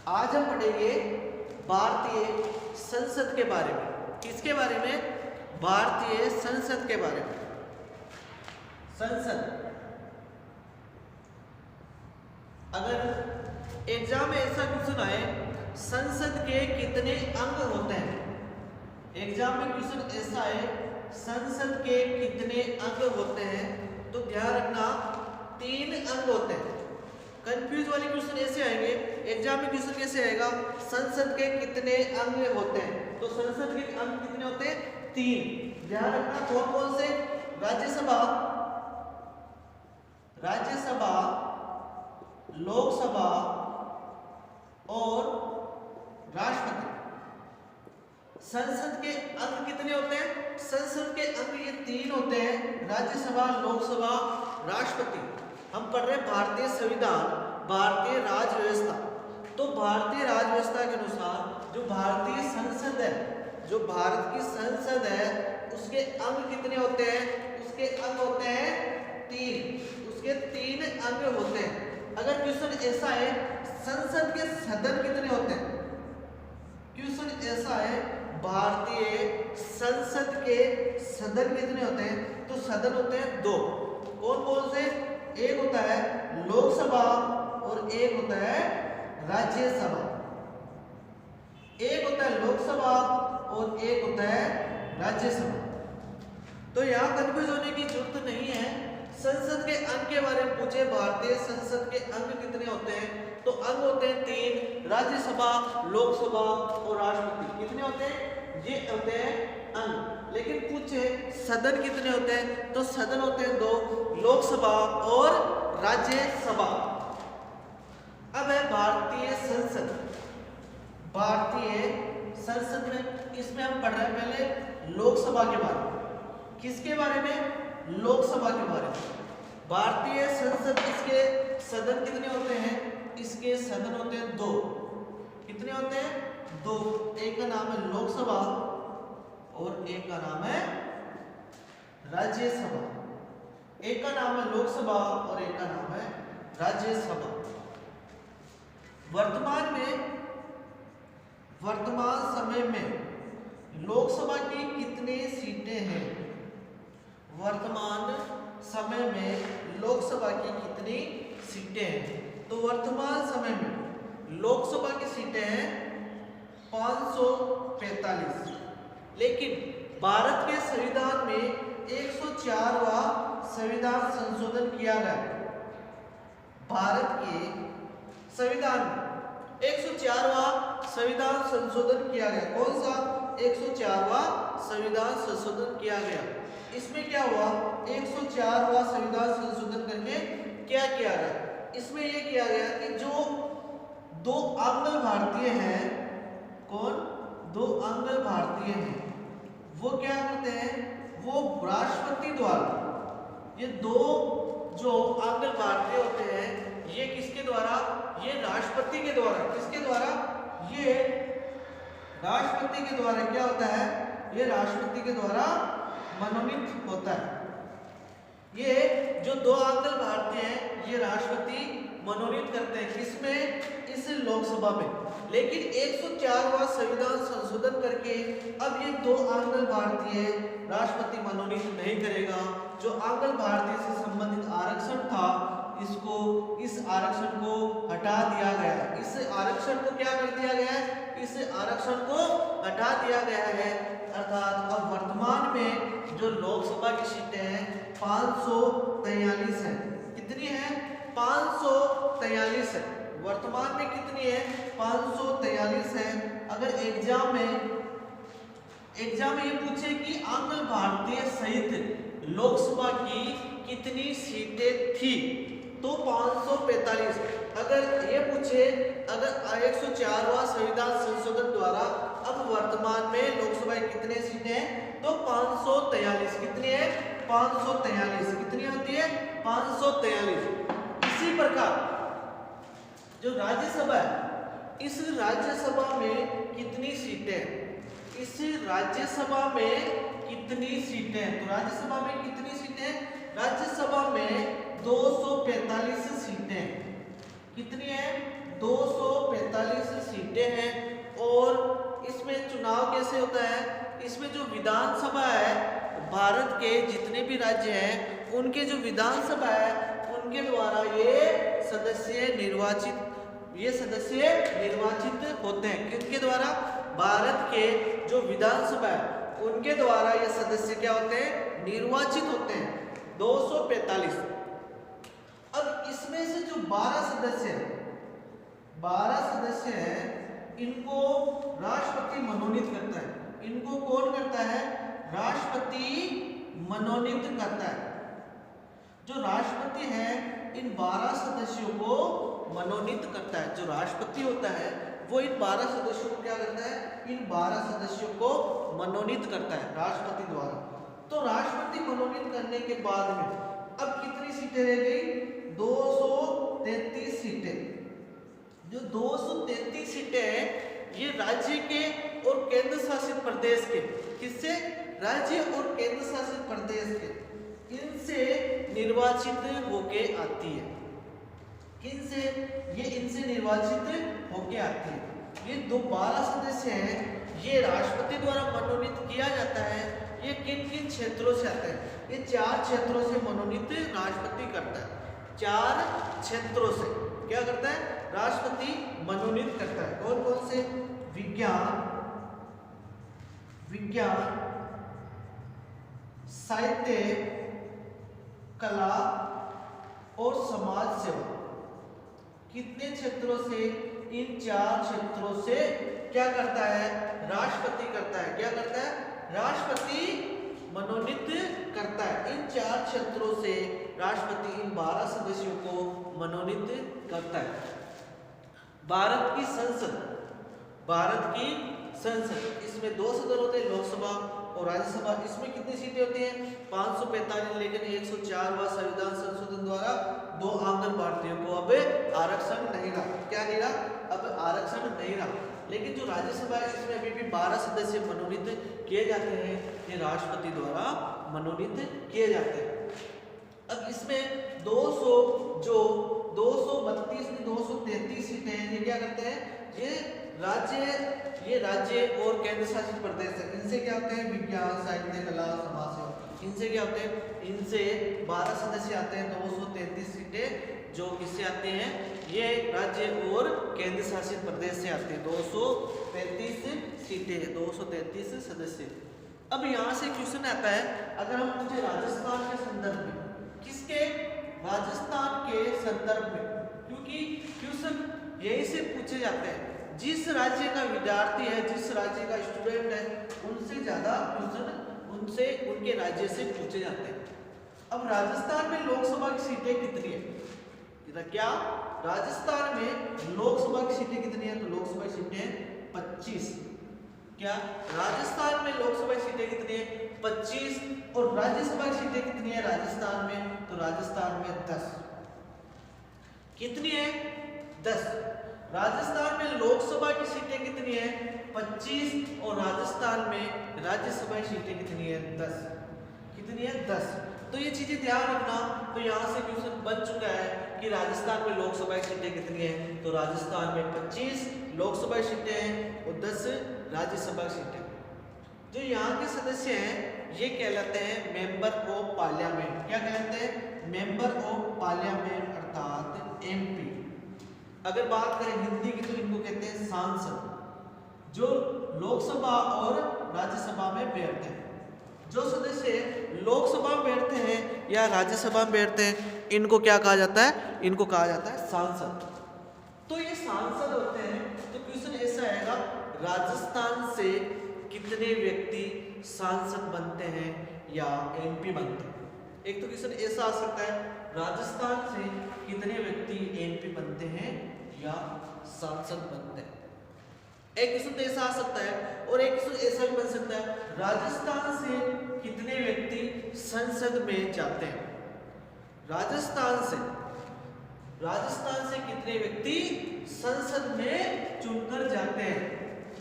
आज हम पढ़ेंगे भारतीय संसद के बारे में। किसके बारे में? भारतीय संसद के बारे में। संसद, अगर एग्जाम में ऐसा क्वेश्चन आए, संसद के कितने अंग होते हैं? एग्जाम में क्वेश्चन ऐसा है, संसद के कितने अंग होते हैं? तो ध्यान रखना 3 अंग होते हैं। कंफ्यूज वाले क्वेश्चन ऐसे आएंगे, एग्जाम में क्वेश्चन कैसे आएगा, संसद के कितने अंग होते हैं? तो संसद के अंग कितने होते हैं? 3। ध्यान रखना कौन कौन से? राज्यसभा, लोकसभा और राष्ट्रपति। संसद के अंग कितने होते हैं? संसद के अंग ये 3 होते हैं, राज्यसभा, लोकसभा, राष्ट्रपति। हम पढ़ रहे हैं भारतीय संविधान, भारतीय राज्य व्यवस्था। तो भारतीय राज्य व्यवस्था के अनुसार जो भारतीय संसद है, जो भारत की संसद है, उसके अंग कितने होते हैं? उसके अंग होते हैं 3। उसके 3 अंग होते हैं। अगर क्वेश्चन ऐसा है, संसद के सदन कितने होते हैं? क्वेश्चन ऐसा है, भारतीय संसद के सदन कितने होते हैं? तो सदन होते हैं 2। कौन कौन से? एक होता है लोकसभा और एक होता है राज्यसभा। एक होता है लोकसभा और एक होता है राज्यसभा। तो यहाँ कंफ्यूज होने की जरूरत नहीं है। संसद के अंग के बारे में पूछे, भारतीय संसद के अंग कितने होते हैं? तो अंग होते हैं 3, राज्यसभा, लोकसभा और राष्ट्रपति। कितने होते हैं? ये होते हैं अंग। लेकिन पूछे सदन कितने होते हैं? तो सदन होते हैं 2, लोकसभा और राज्यसभा। अब है भारतीय संसद। भारतीय संसद में इसमें हम पढ़ रहे हैं पहले लोकसभा के बारे में। किसके बारे में? लोकसभा के बारे में। भारतीय संसद, इसके सदन कितने होते हैं? इसके सदन होते हैं 2। कितने होते हैं? 2। एक का नाम है लोकसभा और एक का नाम है राज्यसभा। एक का नाम है लोकसभा और एक का नाम है राज्यसभा। वर्तमान समय में लोकसभा की कितनी सीटें हैं? वर्तमान समय में लोकसभा की कितनी सीटें हैं? तो वर्तमान समय में लोकसभा की सीटें हैं 545। लेकिन भारत के संविधान में 104वां संविधान संशोधन किया गया। भारत के संविधान में 104वां संविधान संशोधन किया गया। कौन सा? 104वां संविधान संशोधन किया गया। इसमें क्या हुआ? 104वां संविधान संशोधन करके क्या किया गया? इसमें यह किया गया कि जो 2 आंग्ल भारतीय हैं, कौन? 2 आंग्ल भारतीय हैं, वो क्या करते हैं? वो राष्ट्रपति द्वारा, ये 2 जो आंग्ल भारतीय होते हैं, ये किसके द्वारा? ये राष्ट्रपति के द्वारा। किसके द्वारा? ये राष्ट्रपति के द्वारा क्या होता है? ये राष्ट्रपति के द्वारा मनोनीत होता है। ये जो 2 आंग्ल भारतीय हैं, ये राष्ट्रपति मनोनीत करते हैं। किसमें? इस लोकसभा में। लेकिन 104वां संविधान संशोधन करके अब ये 2 आंग्ल भारतीय राष्ट्रपति मनोनीत नहीं करेगा। जो आंग्ल भारतीय से संबंधित आरक्षण था, इस आरक्षण को हटा दिया गया है। इस आरक्षण को क्या कर दिया गया है? इस आरक्षण को हटा दिया गया है। अर्थात अब वर्तमान में जो लोकसभा की सीटें हैं 543 है। कितनी है? 543 है। वर्तमान में कितनी है? 543 है। अगर एग्जाम में ये पूछे कि आंग्ल भारतीय सहित लोकसभा की कितनी सीटें थी, तो 545। अगर ये पूछे, अगर 104वां संविधान संशोधन द्वारा अब वर्तमान में लोकसभा की कितने सीटें हैं, तो 543। कितनी है? 543। कितनी होती है? 543। इसी प्रकार जो राज्यसभा है, इस राज्यसभा में कितनी सीटें हैं? इस राज्यसभा में कितनी सीटें हैं? तो राज्यसभा में कितनी सीटें? राज्यसभा में 245 सीटें। कितनी है? 245 सीटें हैं और इसमें चुनाव कैसे होता है, इसमें जो विधानसभा है भारत के जितने भी राज्य हैं उनके जो विधानसभा है उनके द्वारा ये सदस्य निर्वाचित होते हैं। किनके द्वारा? भारत के जो विधानसभा है उनके द्वारा ये सदस्य क्या होते हैं? निर्वाचित होते हैं। 245। अब इसमें से जो 12 सदस्य हैं इनको राष्ट्रपति मनोनीत करता है। इनको कौन करता है? राष्ट्रपति मनोनीत करता है। जो राष्ट्रपति है इन 12 सदस्यों को मनोनीत करता है। जो राष्ट्रपति होता है वो इन 12 सदस्यों को क्या करता है? इन 12 सदस्यों को मनोनीत करता है राष्ट्रपति द्वारा। तो राष्ट्रपति मनोनीत करने के बाद में अब कितनी सीटें रह गई? 233 सीटें। जो 233 सीटें हैं ये राज्य के और केंद्र शासित प्रदेश के, किससे? राज्य और केंद्र शासित प्रदेश के, इनसे निर्वाचित होके आती है। किनसे? ये इनसे निर्वाचित होके आती है। ये 12 सदस्य हैं, ये राष्ट्रपति द्वारा मनोनीत किया जाता है। ये किन किन क्षेत्रों से आते हैं? ये 4 क्षेत्रों से मनोनीत राष्ट्रपति करता है। 4 क्षेत्रों से क्या करता है? राष्ट्रपति मनोनीत करता है। कौन कौन से? विज्ञान, साहित्य, कला और समाज सेवा। कितने क्षेत्रों से? इन 4 क्षेत्रों से क्या करता है? राष्ट्रपति करता है। क्या करता है? राष्ट्रपति मनोनीत करता है। इन 4 क्षेत्रों से राष्ट्रपति इन 12 सदस्यों को मनोनीत करता है। भारत की संसद, इसमें 2 सदन होते हैं, लोकसभा और राज्यसभा। इसमें कितनी सीटें होती हैं? 545। लेकिन 104वां संविधान संशोधन द्वारा 2 आंगन भारतीयों को अब आरक्षण नहीं रहा। क्या नहीं रहा? अब आरक्षण नहीं रहा। लेकिन जो राज्यसभा है इसमें अभी भी 12 सदस्य मनोनीत किए जाते हैं। ये राष्ट्रपति द्वारा मनोनीत किए जाते हैं। अब इसमें 233 सीटें हैं। ये क्या करते हैं? ये राज्य और केंद्र शासित प्रदेश है। इनसे क्या होते हैं? विज्ञान, साहित्य, कला, समाज सेवा। इनसे क्या होते हैं? इनसे 12 सदस्य आते हैं। 233 सीटें जो किससे आते हैं? ये राज्य और केंद्र शासित प्रदेश से आते हैं। 233 सीटें, 233 सदस्य। अब यहाँ से क्वेश्चन आता है, अगर हम पूछे राजस्थान के संदर्भ में, किसके? राजस्थान के संदर्भ में, क्योंकि क्वेश्चन यही से पूछे जाते हैं। जिस राज्य का विद्यार्थी है, जिस राज्य का स्टूडेंट है, उनसे ज्यादा क्वेश्चन उनके राज्य से पूछे जाते हैं। अब राजस्थान में लोकसभा की सीटें कितनी है? क्या राजस्थान में लोकसभा की सीटें कितनी है? तो लोकसभा की सीटें 25। क्या राजस्थान में लोकसभा की सीटें कितनी है? 25। और राज्यसभा की सीटें कितनी है राजस्थान में? तो राजस्थान में 10। कितनी है? 10। राजस्थान में लोकसभा की सीटें कितनी है? 25। और राजस्थान में राज्यसभा की सीटें कितनी है? 10। कितनी है? 10। तो ये चीजें ध्यान रखना। तो यहाँ से क्वेश्चन बन चुका है कि राजस्थान में लोकसभा की सीटें कितनी है? तो राजस्थान में 25 लोकसभा की सीटें हैं और 10 राज्यसभा की सीटें। जो यहाँ के सदस्य हैं ये कहलाते हैं मेंबर ऑफ पार्लियामेंट। क्या कहलाते हैं? मेंबर ऑफ पार्लियामेंट अर्थात MP। अगर बात करें हिंदी की तो इनको कहते हैं सांसद, जो लोकसभा और राज्यसभा में बैठते हैं। जो सदस्य लोकसभा में बैठते हैं या राज्यसभा में बैठते हैं इनको क्या कहा जाता है? इनको कहा जाता है सांसद। तो ये सांसद होते हैं। तो क्वेश्चन ऐसा आएगा, राजस्थान से कितने व्यक्ति सांसद बनते हैं या MP बनते हैं? एक तो क्वेश्चन ऐसा आ सकता है, राजस्थान से कितने व्यक्ति MP बनते हैं या सांसद बनते हैं। एक क्वेश्चन तो ऐसा आ सकता है और एक क्वेश्चन ऐसा भी बन सकता है, राजस्थान से कितने व्यक्ति संसद में जाते हैं। राजस्थान से कितने व्यक्ति संसद में चुनकर जाते हैं।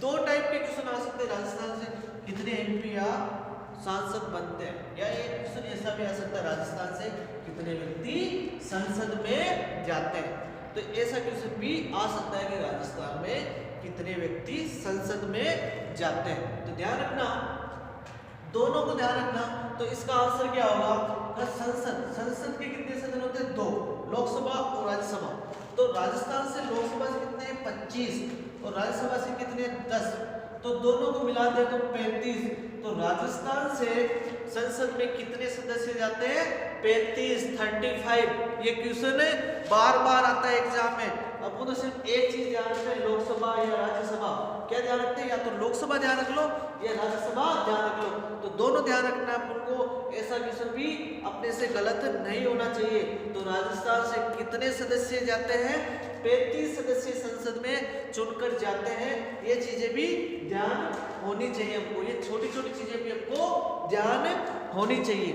2 टाइप के क्वेश्चन आ सकते हैं, राजस्थान से कितने MP या सांसद बनते हैं, या एक क्वेश्चन ऐसा भी आ सकता है, राजस्थान से कितने व्यक्ति संसद में जाते हैं। तो ऐसा क्वेश्चन भी आ सकता है कि राजस्थान में कितने कितने व्यक्ति संसद में जाते हैं। तो ध्यान रखना, दोनों को ध्यान रखना। तो इसका आंसर क्या होगा, संसद के कितने सदन होते हैं, 2, लोकसभा और राज्यसभा। तो राजस्थान से लोकसभा से कितने हैं, 25, और राज्यसभा से कितने, 10। तो दोनों को मिला दे तो 35। तो राजस्थान से संसद में कितने सदस्य जाते हैं, 35, 35। ये क्वेश्चन है बार बार आता है एग्जाम में। आपको तो सिर्फ एक चीज ध्यान रखना है, लोकसभा या राज्यसभा। क्या ध्यान रखते हैं, या तो लोकसभा ध्यान रख लो या राज्यसभा ध्यान रख लो। तो दोनों ध्यान रखना है अपन को, ऐसा क्वेश्चन भी अपने से गलत नहीं होना चाहिए। तो राजस्थान से कितने सदस्य जाते हैं, 35 सदस्य संसद में चुनकर जाते हैं। ये चीजें भी ध्यान होनी चाहिए हमको, ये छोटी छोटी चीजें भी हमको ध्यान होनी चाहिए।